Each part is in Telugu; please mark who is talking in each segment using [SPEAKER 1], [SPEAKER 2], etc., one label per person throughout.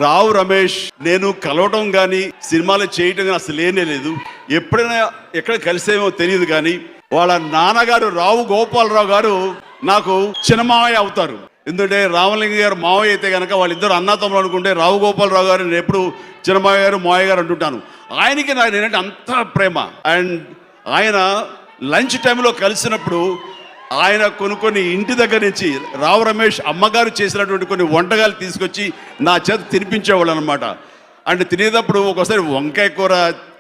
[SPEAKER 1] రావు రమేష్ నేను కలవడం కానీ సినిమాలు చేయటం కానీ అసలు లేనే లేదు. ఎప్పుడైనా ఎక్కడ కలిసేమో తెలియదు కానీ వాళ్ళ నాన్నగారు రావు గోపాలరావు గారు నాకు చిన్న మావయ్య అవుతారు. ఎందుకంటే రామలింగ గారు మావయ్య అయితే కనుక వాళ్ళిద్దరు అన్నతమ్ములు అనుకుంటే రావు గోపాలరావు గారు నేను ఎప్పుడు చిన్నమావయ్య గారు మావయ్య గారు అంటుంటాను. ఆయనకి నాకు నేనంటే అంత ప్రేమ. అండ్ ఆయన లంచ్ టైంలో కలిసినప్పుడు ఆయన కొన్ని ఇంటి దగ్గర నుంచి రావు రమేష్ అమ్మగారు చేసినటువంటి కొన్ని వంటకాలు తీసుకొచ్చి నా చేత తినిపించేవాళ్ళు అనమాట. అంటే తినేటప్పుడు ఒకసారి వంకాయ కూర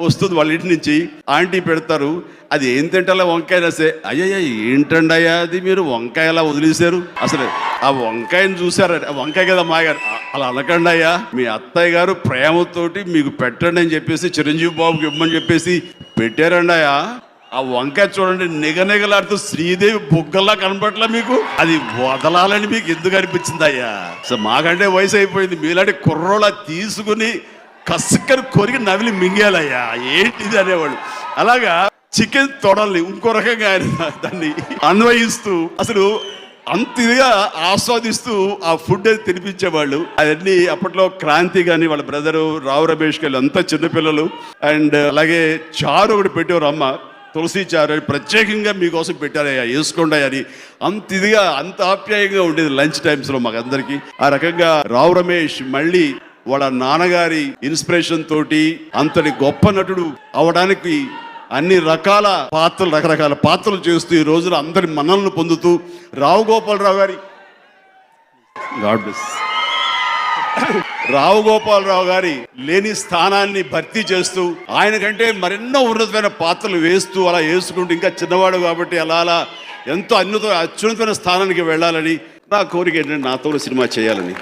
[SPEAKER 1] వస్తుంది వాళ్ళ ఇంటి నుంచి, ఆంటీ పెడతారు. అది ఏం తింటాలో వంకాయ రాసే, అయ్యయ్య ఏంటండి అయ్యా అది మీరు వంకాయ ఎలా వదిలేశారు, అసలు ఆ వంకాయని చూసారు, వంకాయ కదా మాగారు, అలా అనకండి అయ్యా, మీ అత్తయ్య గారు ప్రేమతోటి మీకు పెట్టండి అని చెప్పేసి చిరంజీవి బాబుకి ఇవ్వమని చెప్పేసి పెట్టారండి అయ్యా. ఆ వంకాయ చూడండి నిగనిగలాడుతూ శ్రీదేవి బుగ్గల్లా కనపట్ల మీకు, అది వదలాలని మీకు ఎందుకు అనిపించింది అయ్యా? సో మాకంటే వయసు అయిపోయింది, మీలాంటి కుర్రోళ్ళ తీసుకుని కసుక్కని కొరికి నవిలి మింగేయాలయ్యా ఏంటిది అనేవాళ్ళు. అలాగా చికెన్ తొడల్ని ఇంకో రకంగా ఆయన దాన్ని అన్వయిస్తూ అసలు అంత ఇదిగా ఆస్వాదిస్తూ ఆ ఫుడ్ అది తినిపించేవాళ్ళు. అవన్నీ అప్పట్లో క్రాంతి కానీ వాళ్ళ బ్రదరు రావు రమేష్ గారు అంతా చిన్నపిల్లలు. అండ్ అలాగే చారు ఒకటి పెట్టేవారు అమ్మ, తులసి చారు ప్రత్యేకంగా మీకోసం పెట్టారయ్యా వేసుకోండి అని. అంత ఇదిగా అంత ఆప్యాయంగా ఉండేది లంచ్ టైమ్స్లో మాకు అందరికీ. ఆ రకంగా రావు రమేష్ మళ్ళీ వాళ్ళ నాన్నగారి ఇన్స్పిరేషన్ తోటి అంతటి గొప్ప నటుడు అవడానికి అన్ని రకాల పాత్రలు రకరకాల పాత్రలు చేస్తూ ఈ రోజున అందరి మనల్ని పొందుతూ రావు గోపాలరావు గారి గాడ్ బ్లెస్ రావు గోపాలరావు గారి లేని స్థానాన్ని భర్తీ చేస్తూ ఆయన కంటే మరెన్నో ఉన్నతమైన పాత్రలు వేస్తూ అలా వేసుకుంటూ ఇంకా చిన్నవాడు కాబట్టి అలా ఎంతో అత్యున్నతమైన స్థానానికి వెళ్ళాలని నా కోరిక ఏంటంటే నాతో సినిమా చేయాలని.